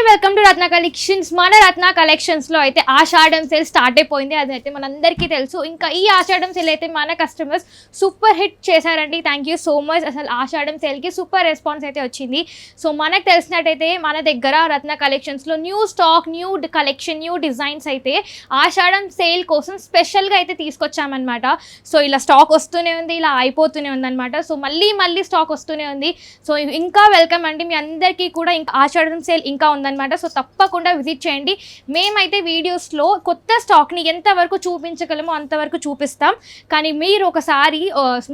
Welcome to Ratna collections. మన Ratna collections లో అయితే ఆషాఢం సేల్ స్టార్ట్ అయిపోయింది. అదైతే మనందరికీ తెలుసు. ఇంకా ఈ ఆషాఢం సేల్ అయితే మన కస్టమర్స్ సూపర్ హిట్ చేశారండి. Thank you so much. అసలు ఆషాఢం సేల్ కి సూపర్ రెస్పాన్స్ అయితే వచ్చింది. సో మనకు తెలిసినట్టయితే మన దగ్గర రత్న కలెక్షన్స్ లో new stock, new collection, new designs అయితే ఆషాఢం సేల్ కోసం స్పెషల్ గా అయితే తీసుకొచ్చామన్నమాట. సో ఇలా స్టాక్ వస్తూనే ఉంది, ఇలా అయిపోతూనే ఉంది అనమాట. సో మళ్ళీ స్టాక్ వస్తూనే ఉంది. సో ఇంకా వెల్కమ్ అండి మీ అందరికీ కూడా. ఇంకా ఆషాఢం సేల్ ఇంకా ఉందన్నమాట. సో తప్పకుండా విజిట్ చేయండి. మేమైతే వీడియోస్లో కొత్త స్టాక్ని ఎంతవరకు చూపించగలమో అంతవరకు చూపిస్తాం. కానీ మీరు ఒకసారి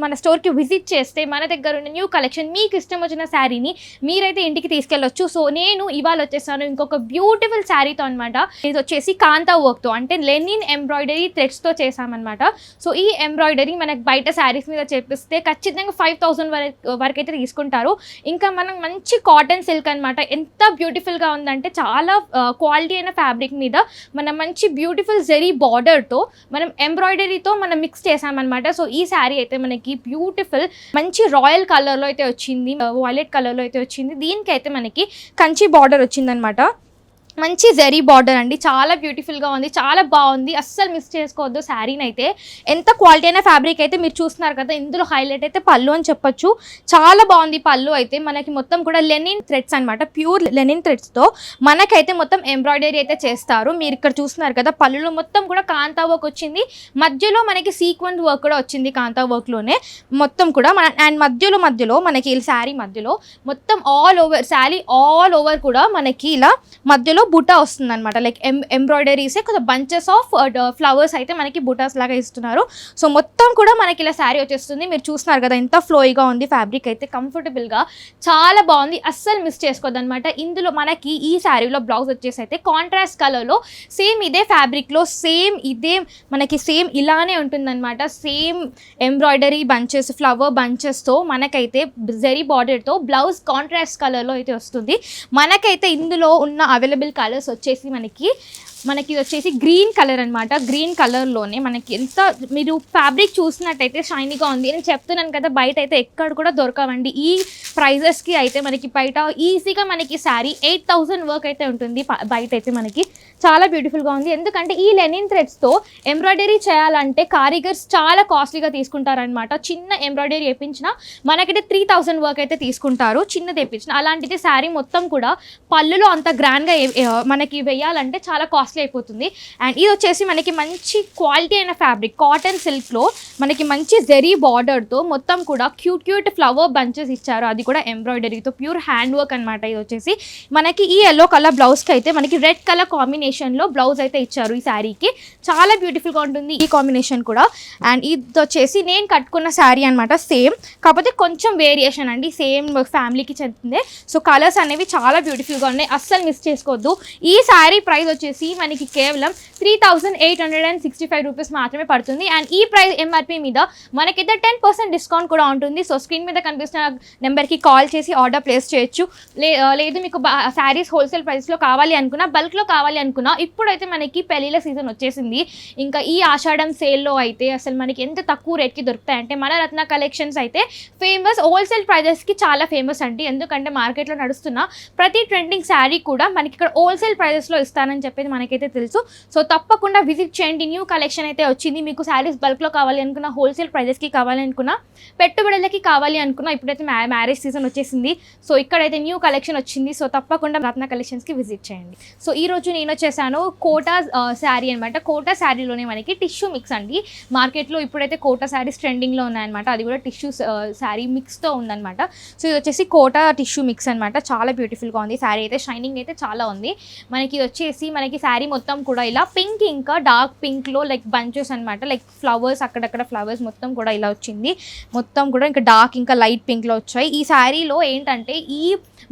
మన స్టోర్కి విజిట్ చేస్తే మన దగ్గర ఉన్న న్యూ కలెక్షన్, మీకు ఇష్టం వచ్చిన శారీని మీరైతే ఇంటికి తీసుకెళ్ళొచ్చు. సో నేను ఇవాళ వచ్చేసాను ఇంకొక బ్యూటిఫుల్ శారీతో అనమాట. ఇది వచ్చేసి కాంతా వర్క్తో, అంటే లెనిన్ ఎంబ్రాయిడరీ థ్రెడ్స్తో చేసామన్నమాట. సో ఈ ఎంబ్రాయిడరీ మనకు బయట శారీస్ మీద చేపిస్తే ఖచ్చితంగా 5000 వరకు అయితే తీసుకుంటారు. ఇంకా మనం మంచి కాటన్ సిల్క్ అనమాట. ఎంత బ్యూటిఫుల్గా ఉందంటే చాలా క్వాలిటీ అయిన ఫ్యాబ్రిక్ మీద మనం మంచి బ్యూటిఫుల్ జెరీ బార్డర్తో మనం ఎంబ్రాయిడరీతో మనం మిక్స్ చేసామన్నమాట. సో ఈ శారీ అయితే మనకి బ్యూటిఫుల్ మంచి రాయల్ కలర్లో అయితే వచ్చింది, వైలెట్ కలర్లో అయితే వచ్చింది. దీనికైతే మనకి కంచి బార్డర్ వచ్చిందనమాట. మంచి జెరీ బార్డర్ అండి, చాలా బ్యూటిఫుల్గా ఉంది, చాలా బాగుంది. అస్సలు మిస్ చేసుకోవద్దు శారీని అయితే. ఎంత క్వాలిటీ అయిన ఫ్యాబ్రిక్ అయితే మీరు చూస్తున్నారు కదా. ఇందులో హైలైట్ అయితే పళ్ళు అని చెప్పొచ్చు. చాలా బాగుంది పళ్ళు అయితే. మనకి మొత్తం కూడా లెనిన్ థ్రెడ్స్ అనమాట, ప్యూర్ లెనిన్ థ్రెడ్స్తో మనకైతే మొత్తం ఎంబ్రాయిడరీ అయితే చేస్తారు. మీరు ఇక్కడ చూస్తున్నారు కదా, పళ్ళులో మొత్తం కూడా కాంతా వర్క్ వచ్చింది. మధ్యలో మనకి సీక్వెన్స్ వర్క్ కూడా వచ్చింది కాంతా వర్క్లోనే మొత్తం కూడా. అండ్ మధ్యలో మనకి శారీ మధ్యలో మొత్తం all over sari all over కూడా మనకి ఇలా మధ్యలో బుటా వస్తుంది అనమాట. లైక్ ఎంబ్రాయిడరీసే కొంచెం బంచెస్ ఆఫ్ ఫ్లవర్స్ అయితే మనకి బుటాస్ లాగా ఇస్తున్నారు. సో మొత్తం కూడా మనకి ఇలా శారీ వచ్చేస్తుంది. మీరు చూస్తున్నారు కదా ఎంత ఫ్లోయిగా ఉంది ఫ్యాబ్రిక్ అయితే, కంఫర్టబుల్గా చాలా బాగుంది. అస్సలు మిస్ చేసుకోవద్దు అనమాట. ఇందులో మనకి ఈ శారీలో బ్లౌజ్ వచ్చేసి అయితే కాంట్రాస్ట్ కలర్లో సేమ్ ఇదే ఫ్యాబ్రిక్లో సేమ్ ఇదే మనకి సేమ్ ఇలానే ఉంటుందన్నమాట. సేమ్ ఎంబ్రాయిడరీ బంచెస్, ఫ్లవర్ బంచెస్తో మనకైతే జెరీ బార్డర్తో బ్లౌజ్ కాంట్రాస్ట్ కలర్లో అయితే వస్తుంది. మనకైతే ఇందులో ఉన్న అవైలబుల్ కలర్స్ వచ్చేసి మనకి వచ్చేసి గ్రీన్ కలర్ అనమాట. గ్రీన్ కలర్లోనే మనకి ఎంత మీరు ఫ్యాబ్రిక్ చూసినట్టయితే షైనీగా ఉంది. నేను చెప్తున్నాను కదా, బయట అయితే ఎక్కడ కూడా దొరకవండి ఈ ప్రైజెస్కి అయితే. మనకి బయట ఈజీగా మనకి శారీ 8000 వర్క్ అయితే ఉంటుంది బయట అయితే. మనకి చాలా బ్యూటిఫుల్గా ఉంది. ఎందుకంటే ఈ లెనిన్ థ్రెడ్స్తో ఎంబ్రాయిడరీ చేయాలంటే కారీగర్స్ చాలా కాస్ట్లీగా తీసుకుంటారనమాట. చిన్న ఎంబ్రాయిడరీ వేయించినా మనకైతే 3000 వర్క్ అయితే తీసుకుంటారు చిన్నది వేయించిన. అలాంటిది శారీ మొత్తం కూడా పళ్ళులో అంత గ్రాండ్గా మనకి వేయాలంటే చాలా కాస్ట్లీ అయిపోతుంది. అండ్ ఇది వచ్చేసి మనకి మంచి క్వాలిటీ అయిన ఫ్యాబ్రిక్ కాటన్ సిల్క్లో మనకి మంచి జెరీ బార్డర్తో మొత్తం కూడా క్యూట్ ఫ్లవర్ బంచెస్ ఇచ్చారు. అది కూడా ఎంబ్రాయిడరీతో ప్యూర్ హ్యాండ్ వర్క్ అనమాట. ఇది వచ్చేసి మనకి ఈ ఎల్లో కలర్ బ్లౌజ్కి అయితే మనకి రెడ్ కలర్ కాంబినేషన్లో బ్లౌజ్ అయితే ఇచ్చారు. ఈ శారీకి చాలా బ్యూటిఫుల్గా ఉంటుంది ఈ కాంబినేషన్ కూడా. అండ్ ఇది వచ్చేసి నేను కట్టుకున్న శారీ అనమాట, సేమ్ కాకపోతే కొంచెం వేరియేషన్ అండి. సేమ్ ఫ్యామిలీకి చెందిందే. సో కలర్స్ అనేవి చాలా బ్యూటిఫుల్గా ఉన్నాయి, అస్సలు మిస్ చేసుకోవద్దు. ఈ శారీ ప్రైస్ వచ్చేసి మనకి కేవలం 3865 రూపీస్ మాత్రమే పడుతుంది. అండ్ ఈ ప్రైస్ ఎంఆర్పీ మీద మనకైతే 10% డిస్కౌంట్ కూడా ఉంటుంది. సో స్క్రీన్ మీద కనిపిస్తున్న నెంబర్కి కాల్ చేసి ఆర్డర్ ప్లేస్ చేయొచ్చు. లేదు మీకు శారీస్ హోల్సేల్ ప్రైస్లో కావాలి అనుకున్నా, బల్క్లో కావాలి అనుకున్నా, ఇప్పుడైతే మనకి పెళ్ళిళ్ళ సీజన్ వచ్చేసింది. ఇంకా ఈ ఆషాఢం సేల్లో అయితే అసలు మనకి ఎంత తక్కువ రేట్కి దొరుకుతాయంటే మన రత్న కలెక్షన్స్ అయితే ఫేమస్. హోల్సేల్ ప్రైజెస్కి చాలా ఫేమస్ అండి. ఎందుకంటే మార్కెట్లో నడుస్తున్న ప్రతి ట్రెండింగ్ శారీ కూడా మనకి ఇక్కడ హోల్సేల్ ప్రైజెస్లో ఇస్తానని చెప్పేది మనకైతే తెలుసు. సో తప్పకుండా విజిట్ చేయండి. న్యూ కలెక్షన్ అయితే వచ్చింది. మీకు శారీస్ బల్క్లో కావాలి అనుకున్నా, హోల్సేల్ ప్రైజెస్కి కావాలి అనుకున్నా, పెట్టుబడులకి కావాలి అనుకున్నా, ఇప్పుడైతే మ్యారేజ్ సీజన్ వచ్చేసింది. సో ఇక్కడైతే న్యూ కలెక్షన్ వచ్చింది. సో తప్పకుండా రత్న కలెక్షన్స్కి విజిట్ చేయండి. సో ఈరోజు నేను వచ్చేసాను కోటా శారీ అనమాట. కోటా శారీలోనే మనకి టిష్యూ మిక్స్ అండి. మార్కెట్లో ఇప్పుడైతే కోటా శారీస్ ట్రెండింగ్లో ఉన్నాయన్నమాట. అది కూడా టిష్యూ శారీ మిక్స్తో ఉందన్నమాట. సో ఇది వచ్చేసి కోటా టిష్యూ మిక్స్ అనమాట. చాలా బ్యూటిఫుల్గా ఉంది శారీ అయితే. షైనింగ్ అయితే చాలా ఉంది. మనకి ఇది వచ్చేసి మనకి శారీ మొత్తం కూడా ఇలా పింక్, ఇంకా డార్క్ పింక్లో లైక్ బంచెస్ అనమాట. లైక్ ఫ్లవర్స్, అక్కడక్కడ ఫ్లవర్స్ మొత్తం కూడా ఇలా వచ్చింది. మొత్తం కూడా ఇంకా డార్క్ ఇంకా లైట్ పింక్లో వచ్చాయి. ఈ శారీలో ఏంటంటే ఈ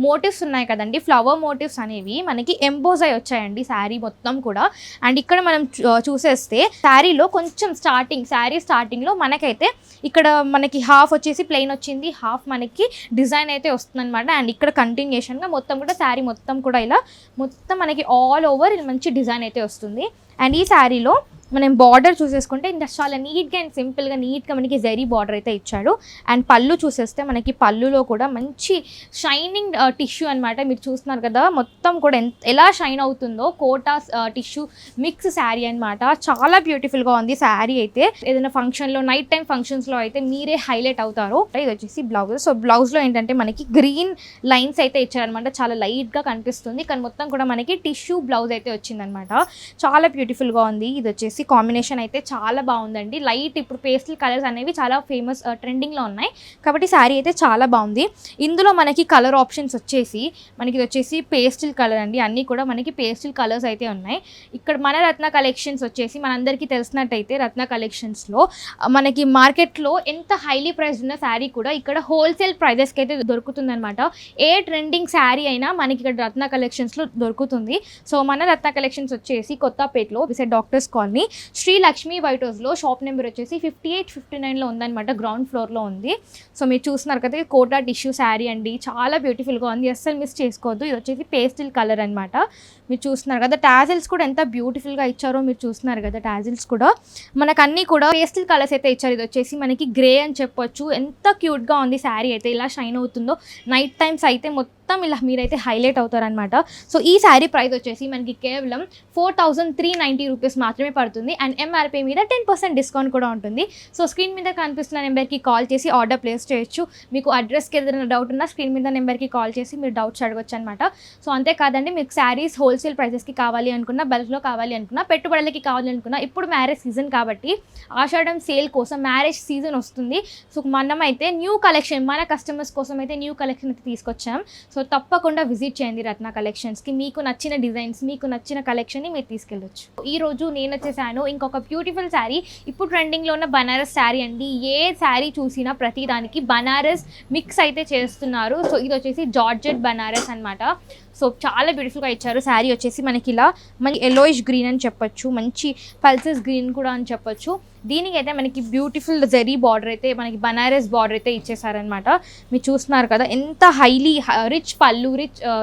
మోటివ్స్ ఉన్నాయి కదండి, ఫ్లవర్ మోటివ్స్ అనేవి మనకి ఎంబోజ్ అయి వచ్చాయండి శారీ మొత్తం కూడా. అండ్ ఇక్కడ మనం చూసేస్తే శారీలో కొంచెం శారీ స్టార్టింగ్లో మనకైతే ఇక్కడ మనకి హాఫ్ వచ్చేసి ప్లెయిన్ వచ్చింది, హాఫ్ మనకి డిజైన్ అయితే వస్తుంది అనమాట. అండ్ ఇక్కడ కంటిన్యూషన్గా మొత్తం కూడా శారీ మొత్తం కూడా ఇలా మొత్తం మనకి ఆల్ ఓవర్ మంచి డిజైన్ అయితే వస్తుంది. అండ్ ఈ శారీలో మనం బార్డర్ చూసేసుకుంటే ఇంకా చాలా నీట్గా అండ్ సింపుల్గా నీట్గా మనకి జరీ బార్డర్ అయితే ఇచ్చాడు. అండ్ పళ్ళు చూసేస్తే మనకి పళ్ళులో కూడా మంచి షైనింగ్ టిష్యూ అనమాట. మీరు చూస్తున్నారు కదా మొత్తం కూడా ఎలా షైన్ అవుతుందో కోటా టిష్యూ మిక్స్ శారీ అనమాట. చాలా బ్యూటిఫుల్గా ఉంది శారీ అయితే. ఏదైనా ఫంక్షన్లో నైట్ టైం ఫంక్షన్స్లో అయితే మీరే హైలైట్ అవుతారు. ఇది వచ్చేసి బ్లౌజ్. సో బ్లౌజ్లో ఏంటంటే మనకి గ్రీన్ లైన్స్ అయితే ఇచ్చారనమాట. చాలా లైట్గా కనిపిస్తుంది కానీ మొత్తం కూడా మనకి టిష్యూ బ్లౌజ్ అయితే వచ్చిందనమాట. చాలా బ్యూటిఫుల్గా ఉంది. ఇది వచ్చేసి కాంబినేషన్ అయితే చాలా బాగుందండి. లైట్ ఇప్పుడు పేస్టల్ కలర్స్ అనేవి చాలా ఫేమస్ ట్రెండింగ్లో ఉన్నాయి కాబట్టి శారీ అయితే చాలా బాగుంది. ఇందులో మనకి కలర్ ఆప్షన్స్ వచ్చేసి మనకి ఇది వచ్చేసి పేస్టల్ కలర్ అండి. అన్నీ కూడా మనకి పేస్టల్ కలర్స్ అయితే ఉన్నాయి. ఇక్కడ మన రత్న కలెక్షన్స్ వచ్చేసి మనందరికీ తెలిసినట్టయితే రత్న కలెక్షన్స్లో మనకి మార్కెట్లో ఎంత హైలీ ప్రైస్ ఉన్న శారీ కూడా ఇక్కడ హోల్సేల్ ప్రైజెస్కి అయితే దొరుకుతుందనమాట. ఏ ట్రెండింగ్ శారీ అయినా మనకి ఇక్కడ రత్న కలెక్షన్స్లో దొరుకుతుంది. సో మన రత్న కలెక్షన్స్ వచ్చేసి కొత్తపేటలో beside doctors colony Sri Lakshmi white హౌస్లో షాప్ నెంబర్ వచ్చేసి 5859లో ఉందన్నమాట. గ్రౌండ్ ఫ్లోర్లో ఉంది. సో మీరు చూస్తున్నారు కదా కోటా టిష్యూ శారీ అండి. చాలా బ్యూటిఫుల్గా ఉంది. అస్సలు మిస్ చేసుకోవద్దు. ఇది వచ్చేసి పేస్టల్ కలర్ అనమాట. మీరు చూస్తున్నారు కదా టాజిల్స్ కూడా ఎంత బ్యూటిఫుల్గా ఇచ్చారో మీరు చూస్తున్నారు కదా. టాజిల్స్ కూడా మనకు అన్నీ కూడా పేస్టల్ కలర్స్ అయితే ఇచ్చారు. ఇది వచ్చేసి మనకి గ్రే అని చెప్పొచ్చు. ఎంత క్యూట్గా ఉంది శారీ అయితే. ఇలా షైన్ అవుతుందో నైట్ టైమ్స్ అయితే మొత్తం ఇలా మీరైతే హైలైట్ అవుతారనమాట. సో ఈ శారీ ప్రైస్ వచ్చేసి మనకి కేవలం 4390 రూపీస్ మాత్రమే పడుతుంది. అండ్ ఎంఆర్పీ మీద 10% డిస్కౌంట్ కూడా ఉంటుంది. సో స్క్రీన్ మీద కనిపిస్తున్న నెంబర్కి కాల్ చేసి ఆర్డర్ ప్లేస్ చేయొచ్చు. మీకు అడ్రస్కి ఏదైనా డౌట్ ఉన్నా స్క్రీన్ మీద నెంబర్కి కాల్ చేసి మీరు డౌట్స్ అడగొచ్చు అనమాట. సో అంతేకాదండి మీకు శారీస్ హోల్సేల్ ప్రైజెస్కి కావాలి అనుకున్నా, బల్క్లో కావాలి అనుకున్నా, పెట్టుబడులకి కావాలి అనుకున్నా, ఇప్పుడు మ్యారేజ్ సీజన్ కాబట్టి ఆషాఢం సేల్ కోసం మ్యారేజ్ సీజన్ వస్తుంది. సో మనమైతే న్యూ కలెక్షన్ మన కస్టమర్స్ కోసం అయితే న్యూ కలెక్షన్ అయితే తీసుకొచ్చాం. సో తప్పకుండా విజిట్ చేయండి రత్న కలెక్షన్స్కి. మీకు నచ్చిన డిజైన్స్, మీకు నచ్చిన కలెక్షన్ని మీరు తీసుకెళ్ళొచ్చు. ఈరోజు నేను వచ్చేసాను ఇంకొక బ్యూటిఫుల్ శారీ. ఇప్పుడు ట్రెండింగ్లో ఉన్న బనారస్ శారీ అండి. ఏ శారీ చూసినా ప్రతి దానికి బనారస్ మిక్స్ అయితే చేస్తున్నారు. సో ఇది వచ్చేసి జార్జెట్ బనారస్ అనమాట. సో చాలా బ్యూటిఫుల్గా ఇచ్చారు. శారీ వచ్చేసి మనకి ఇలా మంచి ఎల్లోయిష్ గ్రీన్ అని చెప్పొచ్చు, మంచి పల్సెస్ గ్రీన్ కూడా అని చెప్పొచ్చు. దీనికి అయితే మనకి బ్యూటిఫుల్ జరీ బార్డర్ అయితే మనకి బనారస్ బార్డర్ అయితే ఇచ్చేసారనమాట. మీరు చూస్తున్నారు కదా ఎంత హైలీ రిచ్ పళ్ళు,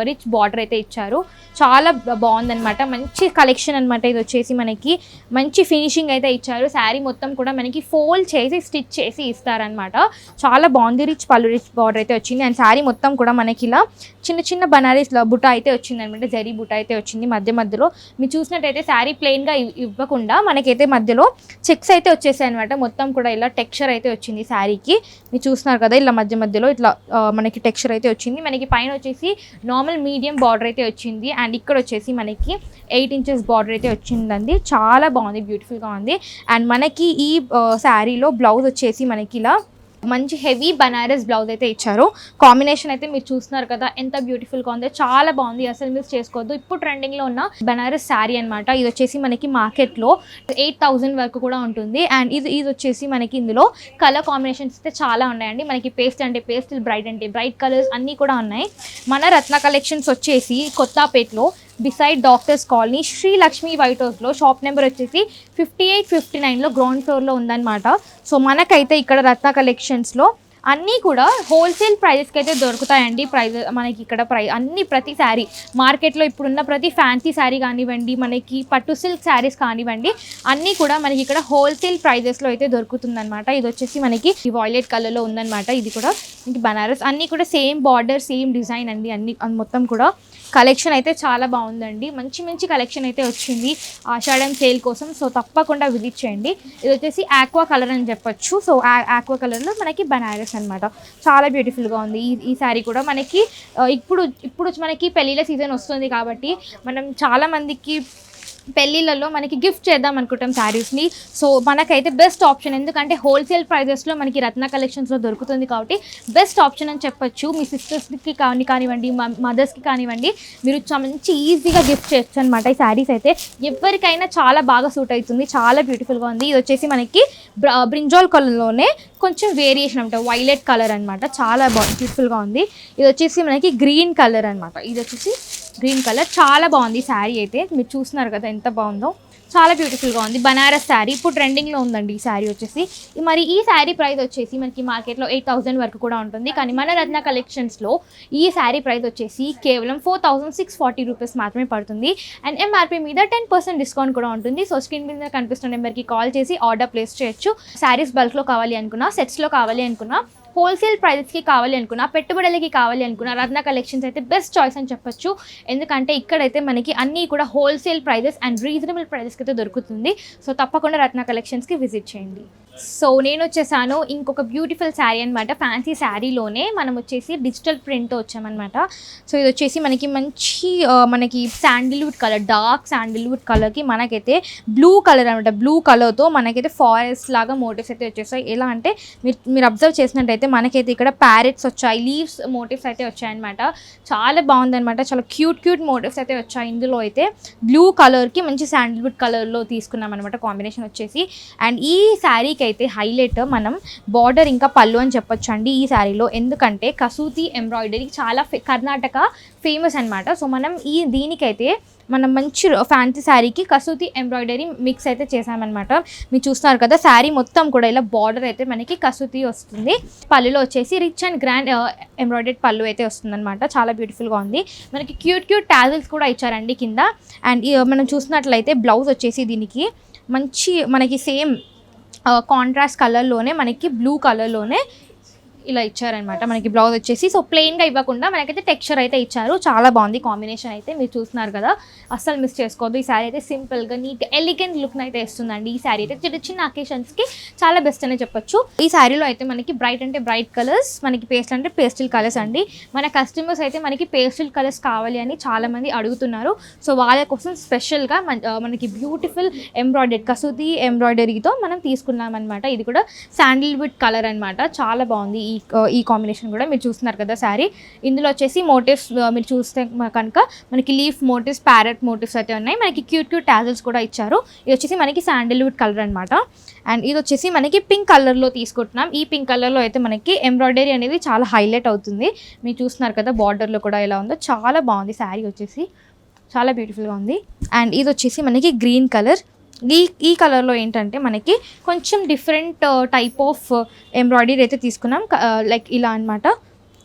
రిచ్ బార్డర్ అయితే ఇచ్చారు. చాలా బాగుందనమాట. మంచి కలెక్షన్ అనమాట. ఇది వచ్చేసి మనకి మంచి ఫినిషింగ్ అయితే ఇచ్చారు. శారీ మొత్తం కూడా మనకి ఫోల్డ్ చేసి స్టిచ్ చేసి ఇస్తారనమాట. చాలా బాగుంది. రిచ్ పళ్ళు, రిచ్ బార్డర్ అయితే వచ్చింది. అండ్ శారీ మొత్తం కూడా మనకి ఇలా చిన్న చిన్న బనారస్ బుటా అయితే వచ్చింది అనమాట. జరీ బుటా అయితే వచ్చింది మధ్యలో. మీరు చూసినట్టయితే శారీ ప్లెయిన్గా ఇవ్వకుండా మనకైతే మధ్యలో చెక్స్ అయితే వచ్చేసాయి అనమాట. మొత్తం కూడా ఇలా టెక్స్చర్ అయితే వచ్చింది శారీకి. మీరు చూస్తున్నారు కదా ఇలా మధ్యలో ఇట్లా మనకి టెక్స్చర్ అయితే వచ్చింది. మనకి పైన వచ్చేసి నార్మల్ మీడియం బార్డర్ అయితే వచ్చింది. అండ్ ఇక్కడ వచ్చేసి మనకి 8 ఇంచెస్ బార్డర్ అయితే వచ్చిందండి. చాలా బాగుంది, బ్యూటిఫుల్గా ఉంది. అండ్ మనకి ఈ శారీలో బ్లౌజ్ వచ్చేసి మనకి ఇలా మంచి హెవీ బనారస్ బ్లౌజ్ అయితే ఇచ్చారు. కాంబినేషన్ అయితే మీరు చూస్తున్నారు కదా ఎంత బ్యూటిఫుల్గా ఉందో. చాలా బాగుంది. అసలు మిస్ చేసుకోవద్దు. ఇప్పుడు ట్రెండింగ్లో ఉన్న బనారస్ శారీ అనమాట. ఇది వచ్చేసి మనకి మార్కెట్లో 8000 వరకు కూడా ఉంటుంది. అండ్ ఇది వచ్చేసి మనకి ఇందులో కలర్ కాంబినేషన్స్ అయితే చాలా ఉన్నాయండి. మనకి పేస్ట్ అంటే పేస్టల్, బ్రైట్ అంటే బ్రైట్ కలర్స్ అన్నీ కూడా ఉన్నాయి. మన రత్న కలెక్షన్స్ వచ్చేసి కొత్తపేటలో beside doctors colony Sri Lakshmi white హౌస్లో షాప్ నెంబర్ వచ్చేసి 5859లో గ్రౌండ్ ఫ్లోర్లో ఉందన్నమాట. సో మనకైతే ఇక్కడ రత్న కలెక్షన్స్లో అన్నీ కూడా హోల్సేల్ ప్రైజెస్కి అయితే దొరుకుతాయండి. మనకి ఇక్కడ అన్ని ప్రతి శారీ మార్కెట్లో ఇప్పుడున్న ప్రతి ఫ్యాన్సీ శారీ కానివ్వండి, మనకి పట్టు సిల్క్ శారీస్ కానివ్వండి, అన్నీ కూడా మనకి ఇక్కడ హోల్సేల్ ప్రైజెస్లో అయితే దొరుకుతుందన్నమాట. ఇది వచ్చేసి మనకి వాయిలెట్ కలర్లో ఉందన్నమాట. ఇది కూడా మనకి బనారస్. అన్నీ కూడా సేమ్ బార్డర్, సేమ్ డిజైన్ అండి. అన్ని మొత్తం కూడా కలెక్షన్ అయితే చాలా బాగుందండి. మంచి కలెక్షన్ అయితే వచ్చింది ఆషాఢం సేల్ కోసం. సో తప్పకుండా విజిట్ చేయండి. ఇది వచ్చేసి ఆక్వా కలర్ అని చెప్పొచ్చు. సో ఆక్వా కలర్లో మనకి బనారస్ అనమాట. చాలా బ్యూటిఫుల్గా ఉంది. ఈ శారీ కూడా మనకి ఇప్పుడు మనకి పెళ్ళిళ్ళ సీజన్ వస్తుంది కాబట్టి మనం చాలామందికి పెళ్ళిళ్ళలో మనకి గిఫ్ట్ చేద్దాం అనుకుంటాం శారీస్ని. సో మనకైతే బెస్ట్ ఆప్షన్, ఎందుకంటే హోల్సేల్ ప్రైజెస్లో మనకి రత్న కలెక్షన్స్లో దొరుకుతుంది కాబట్టి బెస్ట్ ఆప్షన్ అని చెప్పొచ్చు. మీ సిస్టర్స్కి కానివ్వండి, మదర్స్కి కానివ్వండి, మీరు మంచి ఈజీగా గిఫ్ట్ చేయొచ్చు అనమాట. ఈ శారీస్ అయితే ఎవరికైనా చాలా బాగా సూట్ అవుతుంది. చాలా బ్యూటిఫుల్గా ఉంది. ఇది వచ్చేసి మనకి బ్రింజాల్ కలర్లోనే కొంచెం వేరియేషన్ అనమాట. వైలెట్ కలర్ అనమాట. చాలా బ్యూటిఫుల్గా ఉంది. ఇది వచ్చేసి మనకి గ్రీన్ కలర్ అనమాట. ఇది వచ్చేసి గ్రీన్ కలర్. చాలా బాగుంది శారీ అయితే. మీరు చూస్తున్నారు కదా ఎంత బాగుందో. చాలా బ్యూటిఫుల్గా ఉంది. బనారస్ శారీ ఇప్పుడు ట్రెండింగ్లో ఉందండి ఈ శారీ వచ్చేసి. మరి ఈ శారీ ప్రైస్ వచ్చేసి మనకి మార్కెట్లో 8,000 వరకు కూడా ఉంటుంది. కానీ మన రత్న కలెక్షన్స్లో ఈ శారీ ప్రైస్ వచ్చేసి కేవలం 4,640 రూపీస్ మాత్రమే పడుతుంది. అండ్ ఎంఆర్పీ మీద 10% డిస్కౌంట్ కూడా ఉంటుంది. సో స్క్రీన్ మీద కనిపిస్తున్న నెంబర్కి కాల్ చేసి ఆర్డర్ ప్లేస్ చేయొచ్చు. శారీస్ బల్క్లో కావాలి అనుకున్నా, సెట్స్లో కావాలి అనుకున్నా, హోల్సేల్ ప్రైజెస్కి కావాలి అనుకున్నా, పెట్టుబడులకి కావాలి అనుకున్నా రత్న కలెక్షన్స్ అయితే బెస్ట్ చాయిస్ అని చెప్పొచ్చు. ఎందుకంటే ఇక్కడైతే మనకి అన్నీ కూడా హోల్సేల్ ప్రైజెస్ అండ్ రీజనబుల్ ప్రైజెస్కి అయితే దొరుకుతుంది. సో తప్పకుండా రత్న కలెక్షన్స్కి విజిట్ చేయండి. సో నేను వచ్చేసాను ఇంకొక బ్యూటిఫుల్ శారీ అనమాట. ఫ్యాన్సీ శారీలోనే మనం వచ్చేసి డిజిటల్ ప్రింట్తో వచ్చామన్నమాట. సో ఇది వచ్చేసి మనకి మంచి మనకి శాండిల్వుడ్ కలర్, డార్క్ శాండిల్వుడ్ కలర్కి మనకైతే బ్లూ కలర్ అనమాట. బ్లూ కలర్తో మనకైతే ఫారెస్ట్ లాగా మోటివ్స్ అయితే వచ్చేస్తాయి. ఎలా అంటే మీరు అబ్జర్వ్ చేసినట్టయితే మనకైతే ఇక్కడ ప్యారెట్స్ వచ్చాయి, లీవ్స్ మోటివ్స్ అయితే వచ్చాయన్నమాట. చాలా బాగుందన్నమాట. చాలా క్యూట్ మోటివ్స్ అయితే వచ్చాయి. ఇందులో అయితే బ్లూ కలర్కి మంచి శాండిల్వుడ్ కలర్లో తీసుకున్నాం అనమాట కాంబినేషన్ వచ్చేసి. అండ్ ఈ శారీకి అయితే హైలైట్ మనం బార్డర్ ఇంకా పళ్ళు అని చెప్పొచ్చు అండి ఈ శారీలో. ఎందుకంటే కసూతి ఎంబ్రాయిడరీ చాలా కర్ణాటక ఫేమస్ అనమాట. సో మనం దీనికైతే మనం మంచి ఫ్యాన్సీ శారీకి కసూతి ఎంబ్రాయిడరీ మిక్స్ అయితే చేసామన్నమాట. మీరు చూస్తున్నారు కదా శారీ మొత్తం కూడా ఇలా బార్డర్ అయితే మనకి కసూతి వస్తుంది. పళ్ళులో వచ్చేసి రిచ్ అండ్ గ్రాండ్ ఎంబ్రాయిడరీ పళ్ళు అయితే వస్తుందన్నమాట. చాలా బ్యూటిఫుల్గా ఉంది. మనకి క్యూట్ టాజిల్స్ కూడా ఇచ్చారండి కింద. అండ్ మనం చూసినట్లయితే బ్లౌజ్ వచ్చేసి దీనికి మంచి మనకి సేమ్ కాంట్రాస్ట్ కలర్లోనే మనకి బ్లూ కలర్లోనే ఇలా ఇచ్చారనమాట మనకి బ్లౌజ్ వచ్చేసి. సో ప్లెయిన్గా ఇవ్వకుండా మనకైతే టెక్స్చర్ అయితే ఇచ్చారు. చాలా బాగుంది కాంబినేషన్ అయితే. మీరు చూస్తున్నారు కదా, అస్సలు మిస్ చేసుకోవద్దు. ఈ శారీ అయితే సింపుల్గా నీట్ ఎలిగెంట్ లుక్ని అయితే ఇస్తుందండి. ఈ శారీ అయితే చిన్న అకేషన్స్కి చాలా బెస్ట్ అనే చెప్పొచ్చు. ఈ శారీలో అయితే మనకి బ్రైట్ అంటే బ్రైట్ కలర్స్, మనకి పేస్టల్ అంటే పేస్టల్ కలర్స్ అండి. మన కస్టమర్స్ అయితే మనకి పేస్టల్ కలర్స్ కావాలి అని చాలామంది అడుగుతున్నారు. సో వాళ్ళ కోసం స్పెషల్గా మనకి బ్యూటిఫుల్ ఎంబ్రాయిడరీ కసూతి ఎంబ్రాయిడరీతో మనం తీసుకున్నాం అనమాట. ఇది కూడా శాండిల్వుడ్ కలర్ అనమాట. చాలా బాగుంది ఈ కాంబినేషన్ కూడా. మీరు చూస్తున్నారు కదా శారీ. ఇందులో వచ్చేసి మోటివ్స్ మీరు చూస్తే కనుక మనకి లీఫ్ మోటివ్స్, ప్యారెట్ మోటివ్స్ అయితే ఉన్నాయి. మనకి క్యూట్ టాజిల్స్ కూడా ఇచ్చారు. ఇది వచ్చేసి మనకి శాండిల్వుడ్ కలర్ అనమాట. అండ్ ఇది వచ్చేసి మనకి పింక్ కలర్లో తీసుకుంటున్నాం. ఈ పింక్ కలర్లో అయితే మనకి ఎంబ్రాయిడరీ అనేది చాలా హైలైట్ అవుతుంది. మీరు చూస్తున్నారు కదా బార్డర్లో కూడా ఎలా ఉందో. చాలా బాగుంది శారీ వచ్చేసి, చాలా బ్యూటిఫుల్గా ఉంది. అండ్ ఇది వచ్చేసి మనకి గ్రీన్ కలర్. ఈ కలర్లో ఏంటంటే మనకి కొంచెం డిఫరెంట్ టైప్ ఆఫ్ ఎంబ్రాయిడరీ అయితే తీసుకున్నాం. లైక్ ఇలా అనమాట.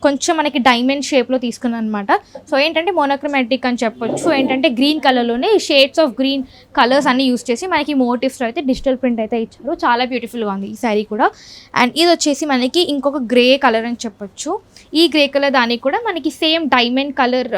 కొంచెం మనకి డైమండ్ షేప్లో తీసుకున్నాం అనమాట. సో ఏంటంటే మోనోక్రోమాటిక్ అని చెప్పొచ్చు. ఏంటంటే గ్రీన్ కలర్లోనే షేడ్స్ ఆఫ్ గ్రీన్ కలర్స్ అన్ని యూస్ చేసి మనకి మోటివ్స్లో అయితే డిజిటల్ ప్రింట్ అయితే ఇచ్చారు. చాలా బ్యూటిఫుల్గా ఉంది ఈ శారీ కూడా. అండ్ ఇది వచ్చేసి మనకి ఇంకొక గ్రే కలర్ అని చెప్పొచ్చు. ఈ గ్రే కలర్ దానికి కూడా మనకి same diamond colour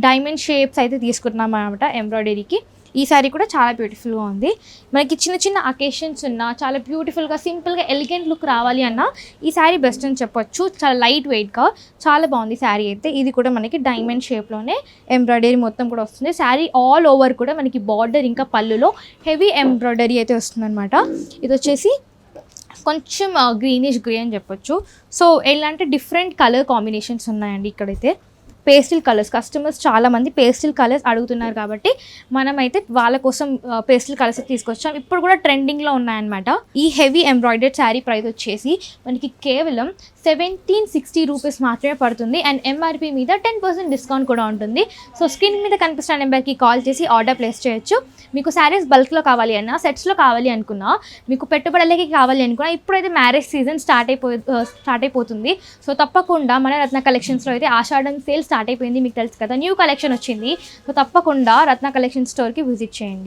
diamond shapes అయితే తీసుకున్నాం అనమాట ఎంబ్రాయిడరీకి. ఈ శారీ కూడా చాలా బ్యూటిఫుల్గా ఉంది. మనకి చిన్న అకేషన్స్ ఉన్నా, చాలా బ్యూటిఫుల్గా సింపుల్గా ఎలిగెంట్ లుక్ రావాలి అన్న ఈ శారీ బెస్ట్ అని చెప్పొచ్చు. చాలా లైట్ వెయిట్గా చాలా బాగుంది శారీ అయితే. ఇది కూడా మనకి డైమండ్ షేప్లోనే ఎంబ్రాయిడరీ మొత్తం కూడా వస్తుంది. శారీ ఆల్ ఓవర్ కూడా మనకి బార్డర్ ఇంకా పళ్ళులో హెవీ ఎంబ్రాయిడరీ అయితే వస్తుందన్నమాట. ఇది వచ్చేసి కొంచెం గ్రీనిష్ గ్రే అని చెప్పొచ్చు. సో ఎలాంటి డిఫరెంట్ కలర్ కాంబినేషన్స్ ఉన్నాయండి ఇక్కడైతే. పేస్టల్ కలర్స్, కస్టమర్స్ చాలామంది పేస్టల్ కలర్స్ అడుగుతున్నారు కాబట్టి మనమైతే వాళ్ళ కోసం పేస్టల్ కలర్స్ తీసుకొచ్చాం. ఇప్పుడు కూడా ట్రెండింగ్లో ఉన్నాయన్నమాట. ఈ హెవీ ఎంబ్రాయిడర్డ్ శారీ ప్రైస్ వచ్చేసి మనకి కేవలం 1760 రూపీస్ మాత్రమే పడుతుంది. అండ్ ఎంఆర్పీ మీద 10% డిస్కౌంట్ కూడా ఉంటుంది. సో స్క్రీన్ మీద కనిపిస్తున్న నెంబర్కి కాల్ చేసి ఆర్డర్ ప్లేస్ చేయొచ్చు. మీకు శారీస్ బల్క్లో కావాలి అన్నా, సెట్స్లో కావాలి అనుకున్నా, మీకు పెట్టుబడులకి కావాలి అనుకున్నా, ఇప్పుడైతే మ్యారేజ్ సీజన్ స్టార్ట్ అయిపోతుంది. సో తప్పకుండా మన రత్న కలెక్షన్స్లో అయితే ఆషాఢం సేల్ స్టార్ట్ అయిపోయింది. మీకు తెలుసు కదా, న్యూ కలెక్షన్ వచ్చింది. సో తప్పకుండా రత్న కలెక్షన్ స్టోర్కి విజిట్ చేయండి.